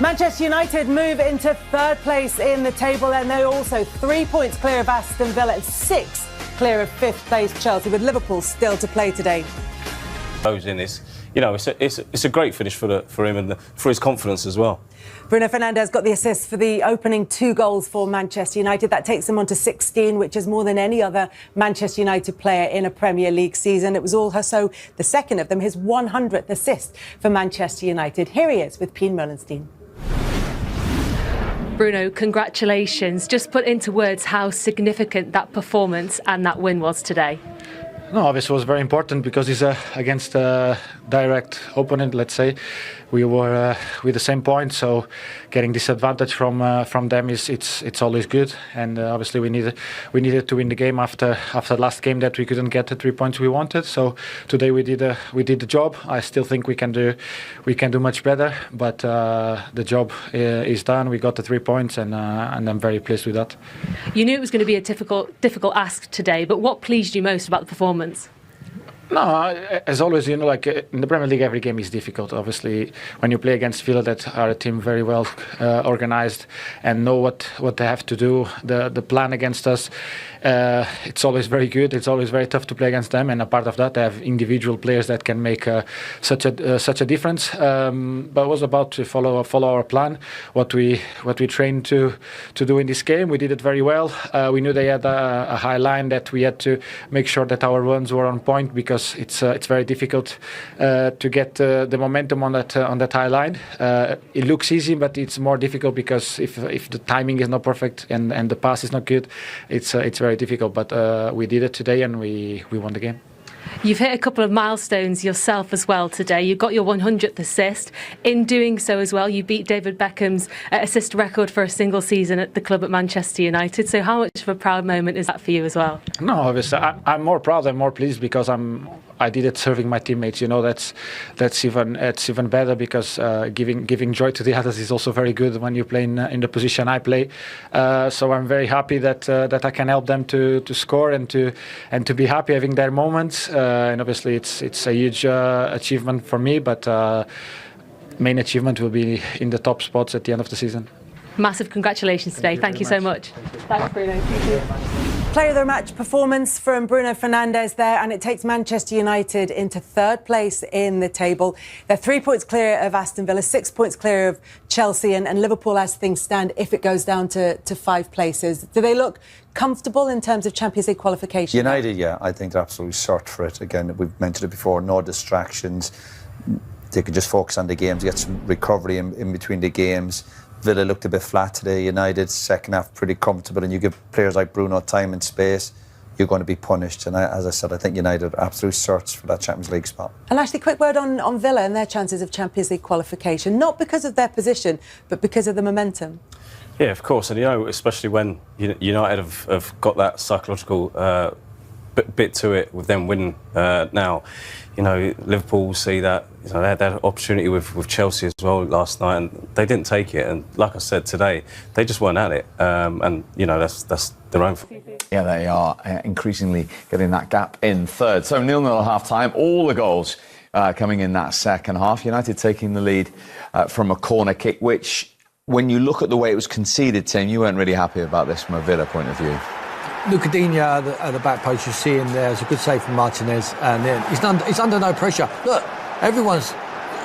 Manchester United move into third place in the table, and they're also 3 points clear of Aston Villa and 6 clear of fifth place Chelsea, with Liverpool still to play today. In this, you know, it's a great finish for him and for his confidence as well. Bruno Fernandes got the assist for the opening 2 goals for Manchester United. That takes them on to 16, which is more than any other Manchester United player in a Premier League season. It was also the second of them, his 100th assist for Manchester United. Here he is with Pien Molenstein. Bruno, congratulations. Just put into words how significant that performance and that win was today. No, obviously it was very important because it's against a direct opponent, let's say. We were with the same point, so getting disadvantage from them it's always good. And obviously we needed to win the game after last game that we couldn't get the 3 points we wanted. So today we did the job. I still think we can do much better, but the job is done. We got the 3 points, and I'm very pleased with that. You knew it was going to be a difficult ask today, but what pleased you most about the performance? No, as always, you know, like in the Premier League, every game is difficult. Obviously, when you play against Villa, that are a team very well organised and know what they have to do, the plan against us, it's always very good. It's always very tough to play against them, and a part of that, they have individual players that can make such a difference. But I was about to follow our plan, what we trained to do in this game. We did it very well. We knew they had a high line that we had to make sure that our runs were on point, because it's very difficult to get the momentum on that high line. It looks easy, but it's more difficult because if the timing is not perfect and the pass is not good, it's very difficult. But we did it today, and we won the game. You've hit a couple of milestones yourself as well today. You got your 100th assist. In doing so as well, you beat David Beckham's assist record for a single season at the club at Manchester United. So how much of a proud moment is that for you as well? No, obviously I'm more proud and more pleased because I did it serving my teammates. You know, that's even better, because giving joy to the others is also very good when you play in the position I play. So I'm very happy that I can help them to score and to be happy having their moments. And obviously it's a huge achievement for me, but main achievement will be in the top spots at the end of the season. Massive congratulations today. Thank you so much. Thanks, Bruno. Thank you. Player of the match performance from Bruno Fernandes there, and it takes Manchester United into third place in the table. They're 3 points clear of Aston Villa, 6 points clear of Chelsea, and Liverpool, as things stand, if it goes down to 5 places. Do they look comfortable in terms of Champions League qualification? United, yeah, I think they're absolutely short for it. Again, we've mentioned it before, no distractions. They could just focus on the games, get some recovery in between the games. Villa looked a bit flat today. United, second half, pretty comfortable. And you give players like Bruno time and space, you're going to be punished. And as I said, I think United are absolute search for that Champions League spot. And actually, quick word on Villa and their chances of Champions League qualification. Not because of their position, but because of the momentum. Yeah, of course. And, you know, especially when United have got that psychological bit to it with them winning now. You know, Liverpool will see that. You know, they had that opportunity with Chelsea as well last night, and they didn't take it. And like I said today, they just weren't at it. And you know, that's their own fault. Yeah, they are increasingly getting that gap in third. So 0-0 at half-time. All the goals coming in that second half. United taking the lead from a corner kick, which, when you look at the way it was conceded, Tim, you weren't really happy about this from a Villa point of view. Lucadinha at the back post, you see him there. It's a good save from Martinez, and then he's under no pressure. Look, everyone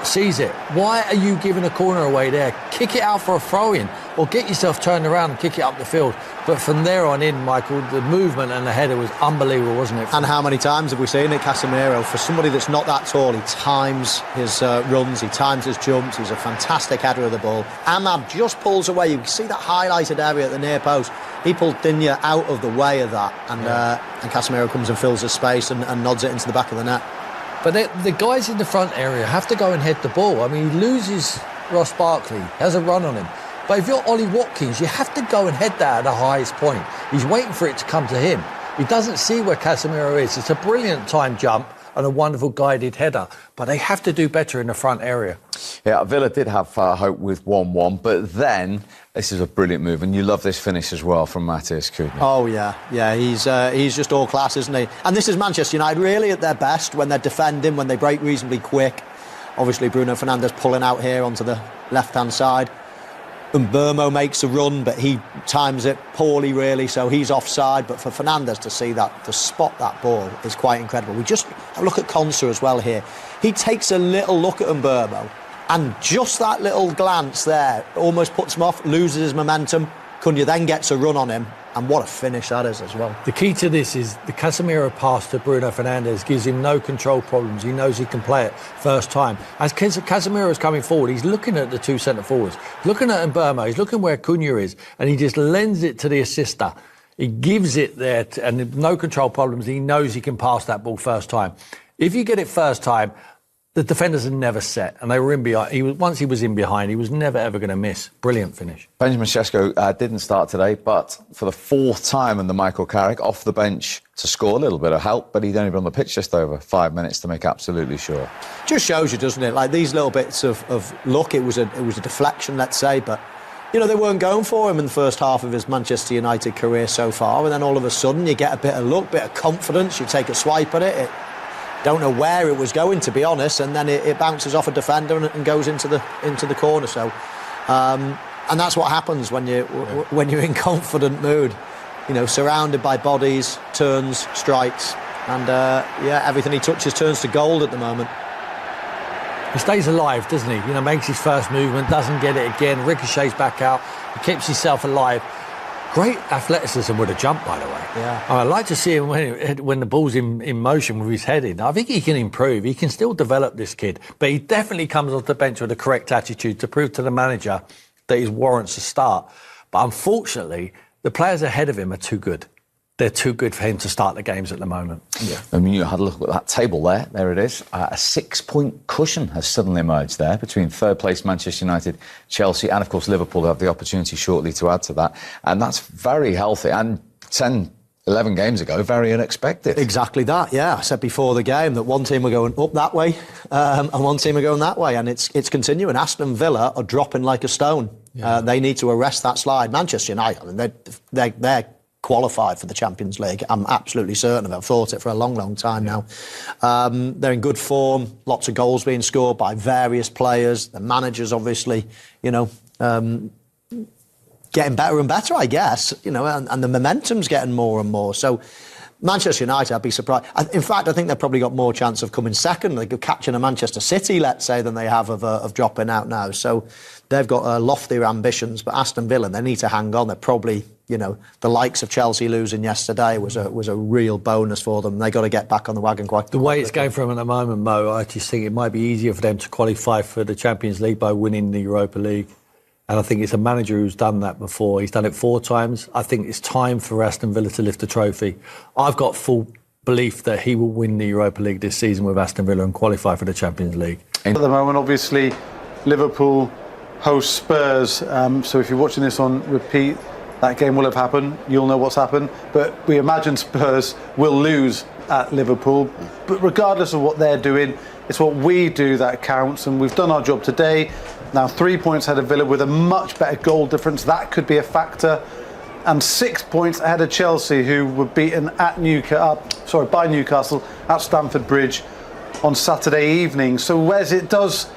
sees it. Why are you giving a corner away there? Kick it out for a throw-in, or get yourself turned around and kick it up the field. But from there on in, Michael, the movement and the header was unbelievable, wasn't it? And how many times have we seen it, Casemiro? For somebody that's not that tall, he times his runs, he times his jumps. He's a fantastic header of the ball. Ahmad just pulls away. You can see that highlighted area at the near post. He pulled Dinya out of the way of that, and Casemiro comes and fills the space and nods it into the back of the net. But the guys in the front area have to go and head the ball. I mean, he loses Ross Barkley, has a run on him. But if you're Ollie Watkins, you have to go and head that at the highest point. He's waiting for it to come to him. He doesn't see where Casemiro is. It's a brilliant time jump and a wonderful guided header. But they have to do better in the front area. Yeah, Villa did have hope with 1-1, but then this is a brilliant move, and you love this finish as well from Matthias Cunha. Oh yeah, he's just all class, isn't he? And this is Manchester United really at their best, when they're defending, when they break reasonably quick. Obviously Bruno Fernandes pulling out here onto the left-hand side. Mbeumo makes a run, but he times it poorly, really, so he's offside. But for Fernandes to see that, to spot that ball, is quite incredible. We just look at Konsa as well here. He takes a little look at Mbeumo, and just that little glance there almost puts him off, loses his momentum. Cunha then gets a run on him, and what a finish that is as well. The key to this is the Casemiro pass to Bruno Fernandes gives him no control problems. He knows he can play it first time. As Casemiro is coming forward, he's looking at the two centre forwards, looking at Mbeumo, he's looking where Cunha is, and he just lends it to the assister. He gives it there, and no control problems. He knows he can pass that ball first time. If you get it first time, the defenders are never set, and they were in behind. Once he was in behind, he was never ever going to miss. Brilliant finish. Benjamin Sesko didn't start today, but for the fourth time under Michael Carrick, off the bench to score, a little bit of help, but he'd only been on the pitch just over 5 minutes to make absolutely sure. Just shows you, doesn't it? Like these little bits of luck. It was a deflection, let's say, but you know they weren't going for him in the first half of his Manchester United career so far, and then all of a sudden you get a bit of luck, bit of confidence. You take a swipe at it. Don't know where it was going, to be honest, and then it bounces off a defender and goes into the corner. So, and that's what happens when you're in confident mood. You know, surrounded by bodies, turns, strikes, and everything he touches turns to gold at the moment. He stays alive, doesn't he? You know, makes his first movement, doesn't get it again, ricochets back out, he keeps himself alive. Great athleticism with a jump, by the way. Yeah. I'd like to see him when the ball's in motion with his head in. I think he can improve. He can still develop, this kid. But he definitely comes off the bench with the correct attitude to prove to the manager that he warrants a start. But unfortunately, the players ahead of him are too good. They're too good for him to start the games at the moment. Yeah. I mean, you had a look at that table there. There it is. A 6-point cushion has suddenly emerged there between third place Manchester United, Chelsea, and of course Liverpool have the opportunity shortly to add to that. And that's very healthy. And 11 games ago, very unexpected. Exactly that, yeah. I said before the game that one team were going up that way and one team were going that way, and it's continuing. Aston Villa are dropping like a stone. Yeah. They need to arrest that slide. Manchester United, I mean, they're qualified for the Champions League. I'm absolutely certain of it. I've thought it for a long, long time now. They're in good form. Lots of goals being scored by various players. The managers, obviously, you know, getting better and better, I guess. You know, and the momentum's getting more and more. So Manchester United, I'd be surprised. In fact, I think they've probably got more chance of coming second, like catching a Manchester City, let's say, than they have of dropping out now. So they've got loftier ambitions. But Aston Villa, they need to hang on. They're probably, you know, the likes of Chelsea losing yesterday was a real bonus for them. They got to get back on the wagon quite quickly. The way it's going for them at the moment, Mo, I just think it might be easier for them to qualify for the Champions League by winning the Europa League. And I think it's a manager who's done that before. He's done it 4 times. I think it's time for Aston Villa to lift the trophy. I've got full belief that he will win the Europa League this season with Aston Villa and qualify for the Champions League. At the moment, obviously, Liverpool host Spurs. So if you're watching this on repeat, that game will have happened. You'll know what's happened. But we imagine Spurs will lose at Liverpool. But regardless of what they're doing, it's what we do that counts. And we've done our job today. Now 3 points ahead of Villa with a much better goal difference. That could be a factor. And 6 points ahead of Chelsea, who were beaten by Newcastle at Stamford Bridge on Saturday evening. So Wes, it does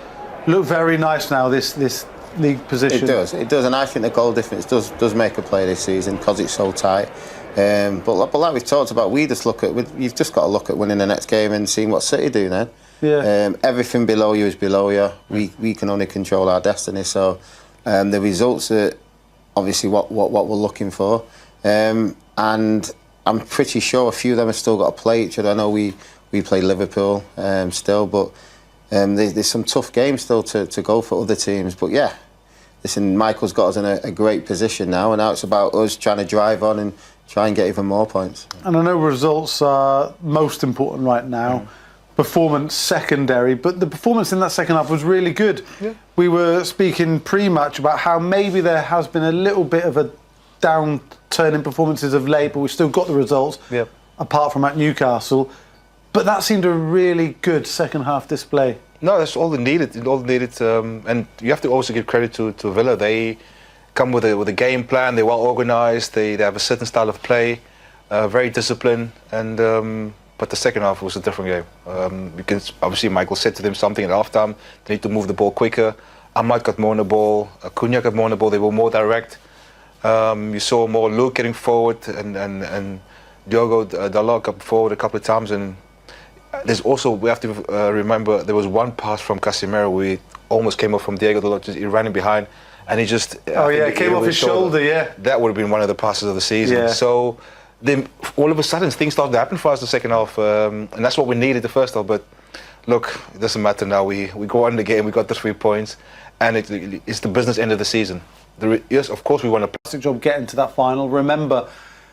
look very nice now, this league position. It does, and I think the goal difference does make a play this season because it's so tight. But like we've talked about, you've just got to look at winning the next game and seeing what City do then. Yeah. Everything below you is below you. We can only control our destiny. So the results are obviously what we're looking for. And I'm pretty sure a few of them have still got to play each other. I know we play Liverpool still, but there's some tough games still to go for other teams. But yeah, listen, Michael's got us in a great position now, and now it's about us trying to drive on and try and get even more points. And I know results are most important right now. Performance secondary, but the performance in that second half was really good. Yeah. We were speaking pre-match about how maybe there has been a little bit of a downturn in performances of late, but we've still got the results, apart from at Newcastle. But that seemed a really good second half display. No, that's all they needed. And you have to also give credit to Villa. They come with a game plan. They're well organised. They have a certain style of play, very disciplined, and. But the second half was a different game. Because obviously Michael said to them something at half-time. They need to move the ball quicker. Ahmad got more on the ball, Cunha got more on the ball. They were more direct. You saw more Luke getting forward, and Diogo Dalot got forward a couple of times. And there's also, we have to remember, there was one pass from Casemiro where he almost came off from Diego Dalot. He ran in behind, and he just it came off his shoulder. Yeah, that would have been one of the passes of the season. Yeah. So then all of a sudden things started to happen for us the second half, and that's what we needed the first half. But look, it doesn't matter now. We go on the game. We got the 3 points, and it's the business end of the season. Yes, of course we want to. Fantastic job getting to that final. Remember,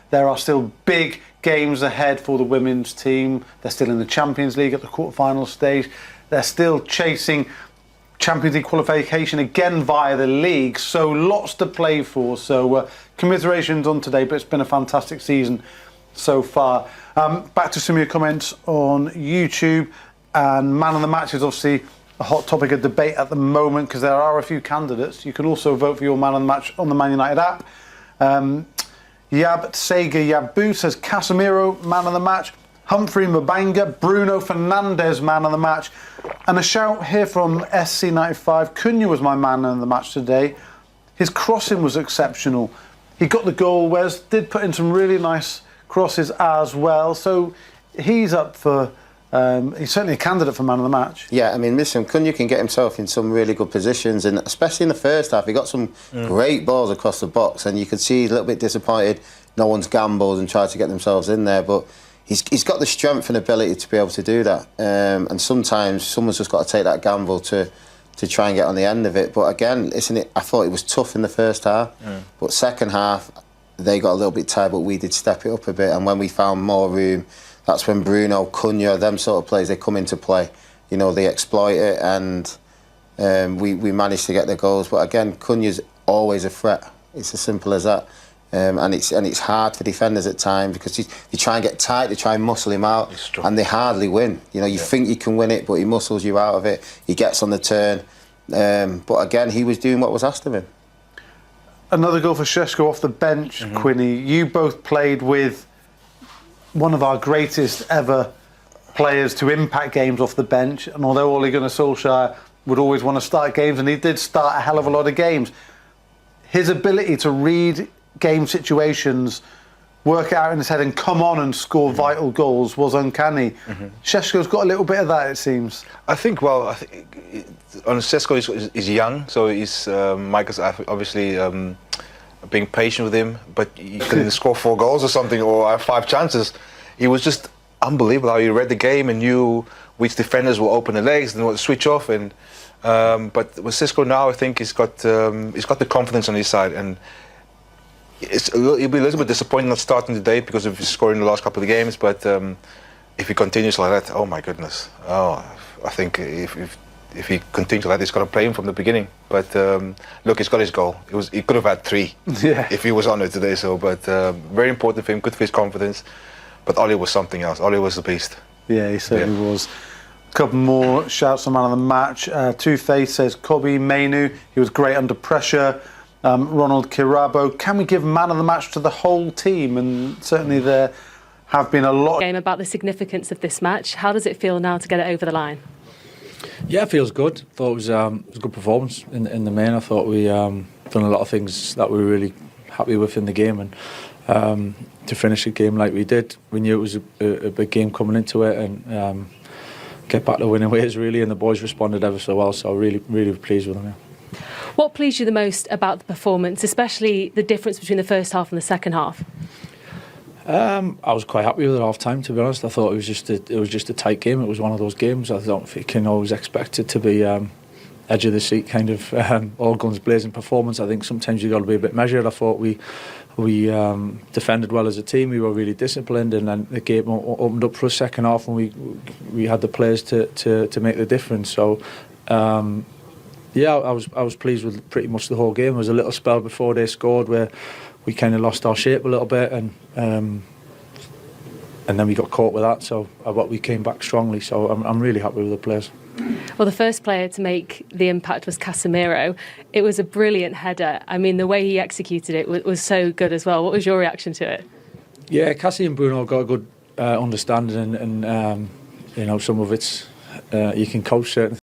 there are still big games ahead for the women's team. They're still in the Champions League at the quarter-final stage. They're still chasing Champions League qualification again via the league. So lots to play for. So commiserations on today, but it's been a fantastic season so far. Back to some of your comments on YouTube. And man of the match is obviously a hot topic of debate at the moment because there are a few candidates. You can also vote for your man of the match on the Man United app. Yab Sega Yabu says Casemiro, man of the match. Humphrey Mabanga, Bruno Fernandes, man of the match. And a shout here from SC95. Cunha was my man of the match today. His crossing was exceptional. He got the goal, Wes did put in some really nice crosses as well. So he's up for... he's certainly a candidate for man of the match. Yeah, I mean, listen, Cunha can get himself in some really good positions, and especially in the first half, he got some great balls across the box, and you could see he's a little bit disappointed. No one's gambled and tried to get themselves in there, but he's got the strength and ability to be able to do that. And sometimes someone's just got to take that gamble to try and get on the end of it. But again, I thought it was tough in the first half, but second half they got a little bit tired, but we did step it up a bit, and when we found more room, that's when Bruno, Cunha, them sort of players, they come into play. You know, they exploit it, and we managed to get the goals. But again, Cunha's always a threat. It's as simple as that. And it's hard for defenders at times because they try and get tight, they try and muscle him out, and they hardly win. You know, you think you can win it, but he muscles you out of it. He gets on the turn. But again, he was doing what was asked of him. Another goal for Sesko off the bench, Quinny. You both played with one of our greatest ever players to impact games off the bench, and although Ole Gunnar Solskjaer would always want to start games, and he did start a hell of a lot of games, his ability to read game situations, work it out in his head and come on and score vital goals was uncanny. Sesko's got a little bit of that, it seems. I think on Sesko is young, so he's Michael's obviously being patient with him, but he couldn't score 4 goals or something, or have 5 chances. He was just unbelievable how he read the game and knew which defenders will open the legs and what switch off. And but with Sesko now, I think he's got the confidence on his side, and he'll be a little bit disappointed not starting today because of his scoring in the last couple of games. But if he continues like that, oh my goodness! I think if he continues like that, he's got to play him from the beginning. But look, he's got his goal. He could have had 3 if he was on it today. So, but very important for him, good for his confidence. But Ollie was something else. Ollie was the beast. Yeah, he certainly was. A couple more shouts on man of the match. Two Face says Kobe Mainu. He was great under pressure. Ronald Kirabo. Can we give man of the match to the whole team? And certainly there have been a lot. Game about the significance of this match. How does it feel now to get it over the line? Yeah, it feels good. I thought it was a good performance in the main. I thought we done a lot of things that we were really happy with in the game, and to finish a game like we did, we knew it was a big game coming into it, and get back to winning ways really, and the boys responded ever so well. So really pleased with them. Yeah. What pleased you the most about the performance, especially the difference between the first half and the second half? I was quite happy with it half time, to be honest. I thought it was just a tight game. It was one of those games. I don't think you can always expect it to be edge of the seat kind of all guns blazing performance. I think sometimes you've got to be a bit measured. I thought we defended well as a team. We were really disciplined, and then the game opened up for a second half, and we had the players to make the difference. So yeah, I was pleased with pretty much the whole game. There was a little spell before they scored where we kind of lost our shape a little bit, and then we got caught with that. So but we came back strongly. So I'm really happy with the players. Well, the first player to make the impact was Casemiro. It was a brilliant header. I mean, the way he executed it was so good as well. What was your reaction to it? Yeah, Cassie and Bruno got a good understanding, and you know, some of it's you can coach certain